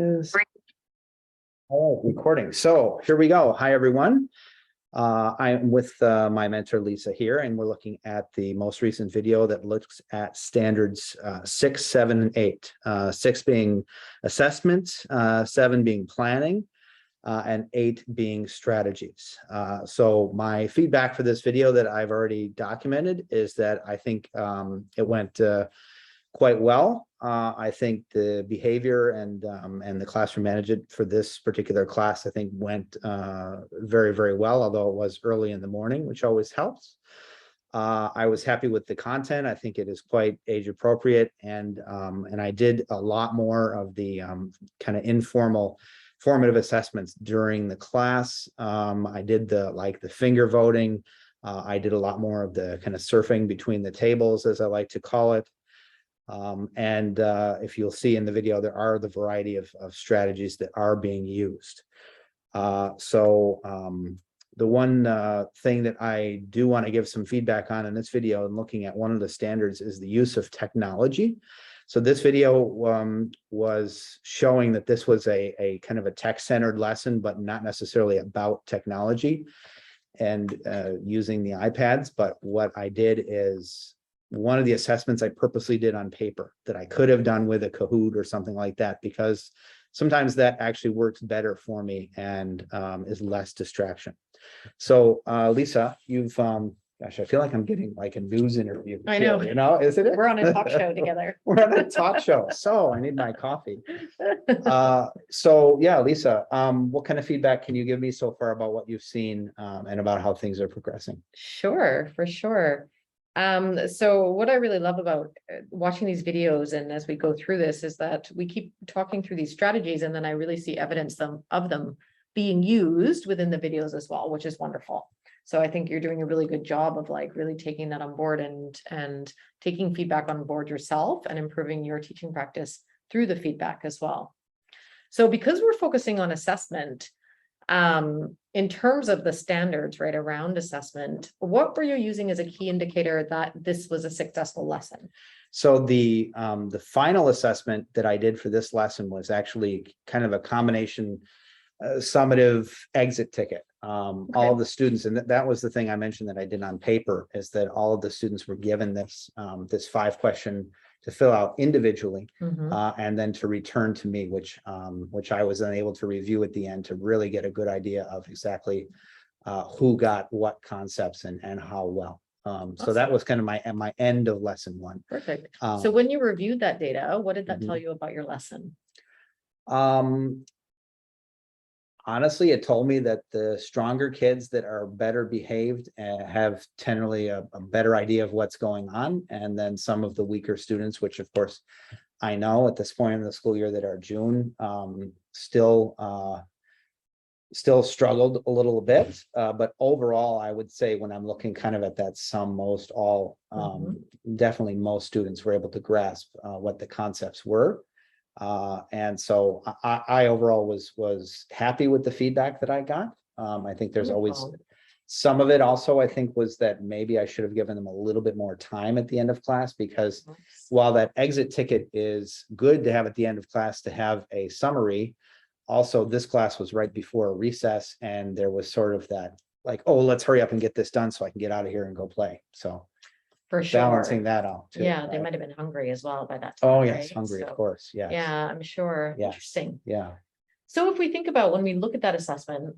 is recording. So here we go. Hi, everyone. I'm with my mentor, Lisa, here, and we're looking at the most recent video that looks at standards 6, 7, and 8. 6 being assessment, 7 being planning, and 8 being strategies. So my feedback for this video that I've already documented is that I think it went quite well. I think the behavior and the classroom management for this particular class, I think, went very, very well, although it was early in the morning, which always helps. I was happy with the content. I think it is quite age appropriate, and I did a lot more of the kind of informal formative assessments during the class. I did the finger voting. I did a lot more of the kind of surfing between the tables, as I like to call it. If you'll see in the video, there are the variety of strategies that are being used. The one thing that I do want to give some feedback on in this video and looking at one of the standards is the use of technology. So this video was showing that this was a kind of a tech-centered lesson, but not necessarily about technology and using the iPads. But what I did is one of the assessments I purposely did on paper that I could have done with a Kahoot or something like that, because sometimes that actually works better for me and is less distraction. So Lisa, you've gosh, I feel like I'm getting like a news interview. I know, here, isn't it? We're on a talk show together. We're on a talk show. So I need my coffee. So yeah, Lisa, what kind of feedback can you give me so far about what you've seen and about how things are progressing? Sure, for sure. So what I really love about watching these videos and as we go through this is that we keep talking through these strategies, and then I really see evidence of them being used within the videos as well, which is wonderful. So I think you're doing a really good job of really taking that on board and taking feedback on board yourself and improving your teaching practice through the feedback as well. So because we're focusing on assessment, in terms of the standards right around assessment, what were you using as a key indicator that this was a successful lesson? So the final assessment that I did for this lesson was actually kind of a combination summative exit ticket. All of the students, and that was the thing I mentioned that I did on paper, is that all of the students were given this 5-question to fill out individually, and then to return to me, which I was then able to review at the end to really get a good idea of exactly who got what concepts and how well. Awesome. So that was kind of my end of lesson 1. Perfect. So when you reviewed that data, what did that tell you about your lesson? Honestly, it told me that the stronger kids that are better behaved have generally a better idea of what's going on. And then some of the weaker students, which of course I know at this point in the school year that are June, still struggled a little bit. But overall, I would say when I'm looking kind of at that sum, most all, definitely most students were able to grasp what the concepts were. And so I overall was happy with the feedback that I got. I think there's always some of it also, I think, was that maybe I should have given them a little bit more time at the end of class, because while that exit ticket is good to have at the end of class to have a summary, also this class was right before a recess, and there was sort of that oh, let's hurry up and get this done so I can get out of here and go play. So for sure, balancing that out too. Yeah, they might have been hungry as well by that time. Oh yes, right? hungry, of course. Yeah. Yeah, I'm sure. Yes. Interesting. Yeah. So if we think about when we look at that assessment,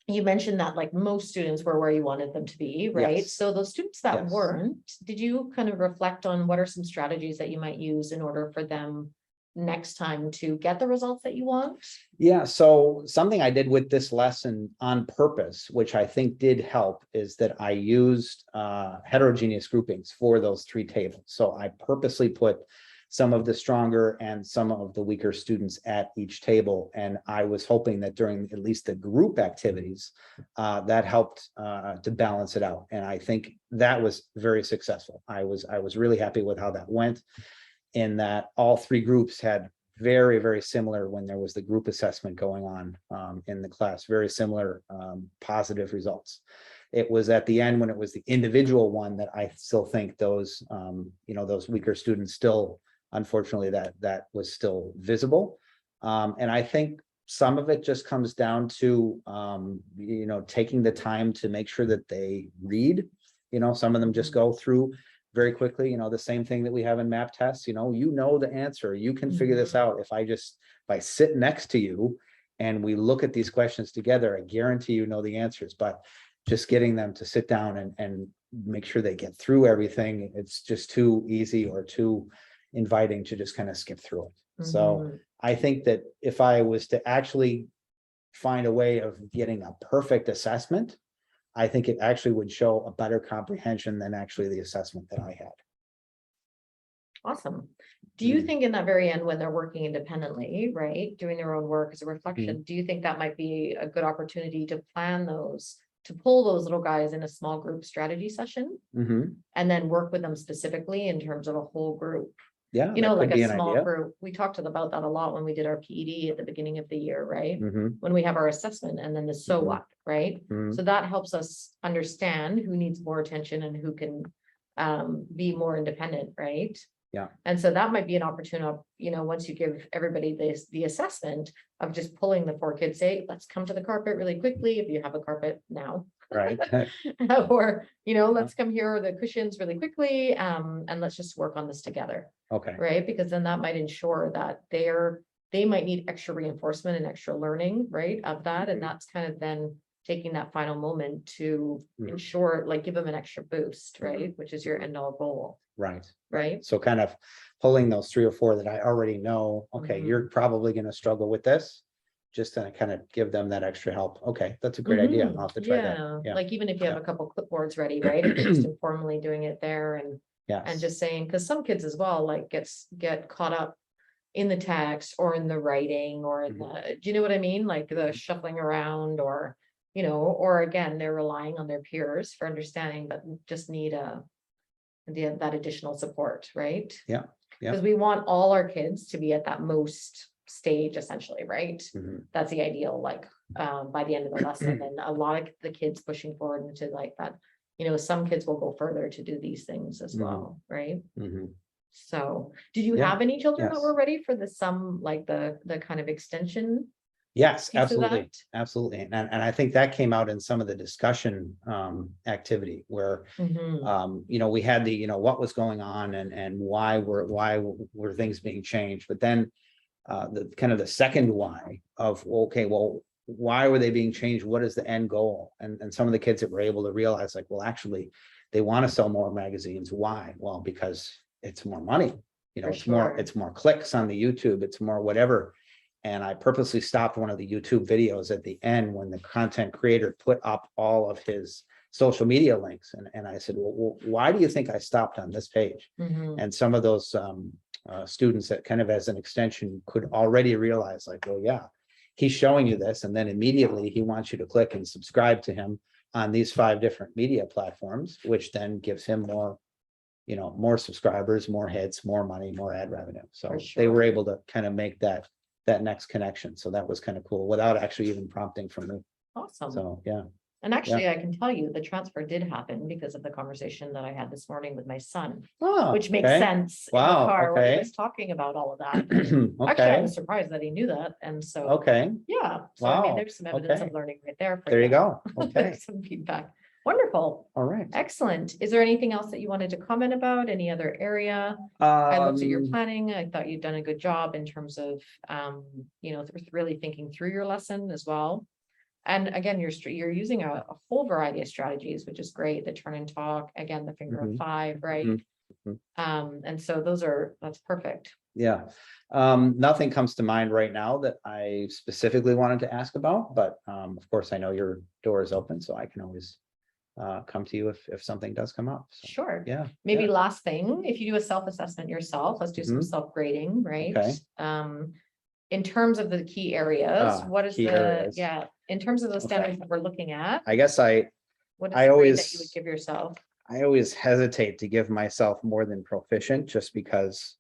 you mentioned that most students were where you wanted them to be, right? Yes. So those students that weren't, did you kind of reflect on what are some strategies that you might use in order for them next time to get the results that you want? Yeah, so something I did with this lesson on purpose, which I think did help, is that I used heterogeneous groupings for those 3 tables. So I purposely put some of the stronger and some of the weaker students at each table, and I was hoping that during at least the group activities that helped to balance it out, and I think that was very successful. I was really happy with how that went, in that all 3 groups had very, very similar, when there was the group assessment going on in the class, very similar positive results. It was at the end when it was the individual one that I still think those, those weaker students still, unfortunately, that was still visible. And I think some of it just comes down to, taking the time to make sure that they read. Some of them just go through very quickly, the same thing that we have in map tests, you know the answer, you can figure this out. If I sit next to you and we look at these questions together, I guarantee you know the answers, but just getting them to sit down and make sure they get through everything, it's just too easy or too inviting to just kind of skip through it. So I think that if I was to actually find a way of getting a perfect assessment, I think it actually would show a better comprehension than actually the assessment that I had. Awesome. Do you think in that very end, when they're working independently, right, doing their own work as a reflection, do you think that might be a good opportunity to plan those, to pull those little guys in a small group strategy session and then work with them specifically in terms of a whole group? Yeah, Like a small group. We talked about that a lot when we did our PED at the beginning of the year, right? When we have our assessment and then the so what, right? So that helps us understand who needs more attention and who can be more independent, right? Yeah. And so that might be an opportunity, once you give everybody the assessment of just pulling the 4 kids, say, let's come to the carpet really quickly if you have a carpet now. Right. Or, let's come here, the cushions really quickly, and let's just work on this together. Okay. Right, because then that might ensure that they might need extra reinforcement and extra learning, right, of that. And that's kind of then taking that final moment to ensure, like, give them an extra boost, right, which is your end all goal. Right. So kind of pulling those 3 or 4 that I already know, okay, you're probably going to struggle with this, just to kind of give them that extra help. Okay, that's a great idea. I'll have to try that. Yeah. Like, even if you have a couple clipboards ready, right, if you're just informally doing it there and just saying, because some kids as well, like, get caught up in the text or in the writing or in the, do you know what I mean? Like the shuffling around or, or again, they're relying on their peers for understanding, but just need that additional support, right? Yeah. Because we want all our kids to be at that most stage, essentially, right? That's the ideal, like, by the end of the lesson. And a lot of the kids pushing forward into like that, some kids will go further to do these things as well, right? So did you have any children that were ready for like the kind of extension? Yes, absolutely. Absolutely. And I think that came out in some of the discussion activity where, we had the, what was going on and why were things being changed. But then the kind of the second why of, okay, well, why were they being changed? What is the end goal? And some of the kids that were able to realize, like, well, actually, they want to sell more magazines. Why? Well, because it's more money. It's more clicks on the YouTube. It's more whatever. And I purposely stopped one of the YouTube videos at the end when the content creator put up all of his social media links. And I said, well, why do you think I stopped on this page? And some of those students that kind of as an extension could already realize, like, well, yeah, he's showing you this. And then immediately he wants you to click and subscribe to him on these 5 different media platforms, which then gives him more, more subscribers, more hits, more money, more ad revenue. So they were able to kind of make that next connection. So that was kind of cool without actually even prompting from me. Awesome. So, yeah. And actually, I can tell you the transfer did happen because of the conversation that I had this morning with my son, which makes sense in the car when he was talking about all of that. Actually, I was surprised that he knew that. And so, yeah. So, I mean, there's some evidence of learning right there. There you go. Okay. Some feedback. Wonderful. All right. Excellent. Is there anything else that you wanted to comment about? Any other area? I looked at your planning. I thought you'd done a good job in terms of, really thinking through your lesson as well. And again, you're using a whole variety of strategies, which is great. The turn and talk, again, the finger of 5, right? And so that's perfect. Yeah. Nothing comes to mind right now that I specifically wanted to ask about, but of course, I know your door is open, so I can always come to you if something does come up. So, sure. Yeah. Maybe last thing, if you do a self-assessment yourself, let's do some self-grading, right? Okay. In terms of the key areas, what is in terms of the standards that we're looking at? I guess what is the grade that you would give yourself? I always hesitate to give myself more than proficient just because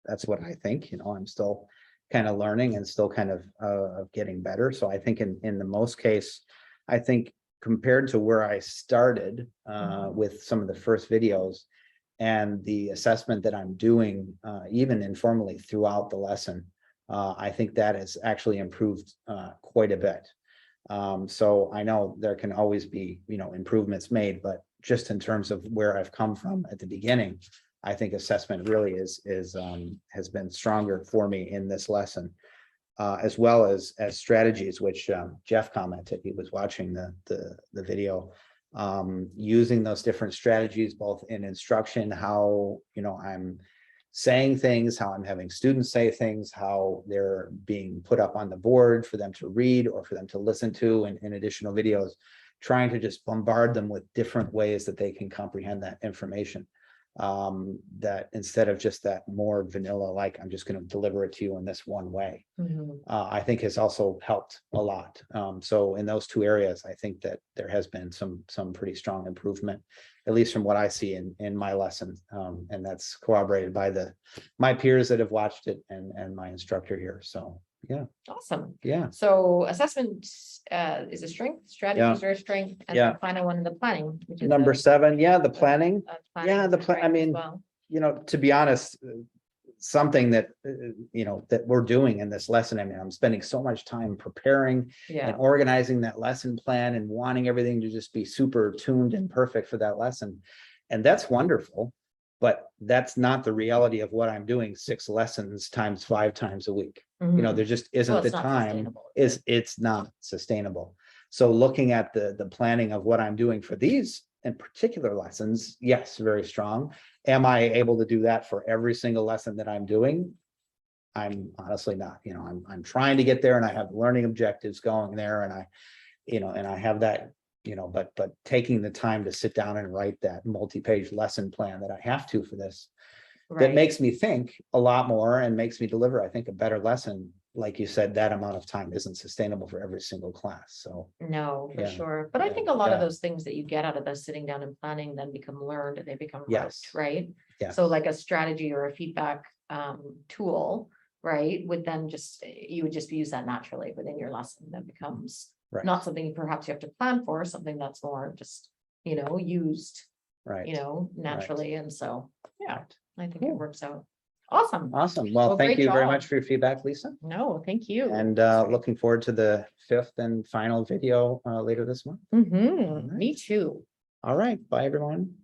that's what I think, I'm still kind of learning and still kind of getting better. So I think in the most case, I think compared to where I started with some of the first videos and the assessment that I'm doing, even informally throughout the lesson, I think that has actually improved quite a bit. So I know there can always be, improvements made, but just in terms of where I've come from at the beginning, I think assessment really has been stronger for me in this lesson, as well as strategies, which Jeff commented. He was watching the video, using those different strategies, both in instruction, how I'm saying things, how I'm having students say things, how they're being put up on the board for them to read or for them to listen to in additional videos, trying to just bombard them with different ways that they can comprehend that information. That instead of just that more vanilla, like I'm just going to deliver it to you in this one way, I think has also helped a lot. So in those two areas, I think that there has been some pretty strong improvement, at least from what I see in my lesson. And that's corroborated by my peers that have watched it and my instructor here. So yeah. Awesome. Yeah. So assessment is a strength, strategies are a strength, and the final one, the planning, which is Number 7. Yeah, the planning. planning The plan. I mean, to be honest, something that that we're doing in this lesson. I mean, I'm spending so much time preparing and organizing that lesson plan and wanting everything to just be super tuned and perfect for that lesson. And that's wonderful, but that's not the reality of what I'm doing 6 lessons times 5 times a week. There just isn't the time. It's not sustainable. So looking at the planning of what I'm doing for these in particular lessons, yes, very strong. Am I able to do that for every single lesson that I'm doing? I'm honestly not. I'm trying to get there, and I have learning objectives going there, and I have that, but taking the time to sit down and write that multi-page lesson plan that I have to for this, that makes me think a lot more and makes me deliver, I think, a better lesson. Like you said, that amount of time isn't sustainable for every single class. So no, for sure. But I think a lot of those things that you get out of the sitting down and planning then become learned, and they become right. So like a strategy or a feedback tool, right, would then you would just use that naturally within your lesson. That becomes not something perhaps you have to plan for, something that's more just used naturally. And so I think it works out. Awesome. Well, thank you very much for your feedback, Lisa. No, thank you. And looking forward to the 5th and final video later this month. Me too. All right. Bye, everyone.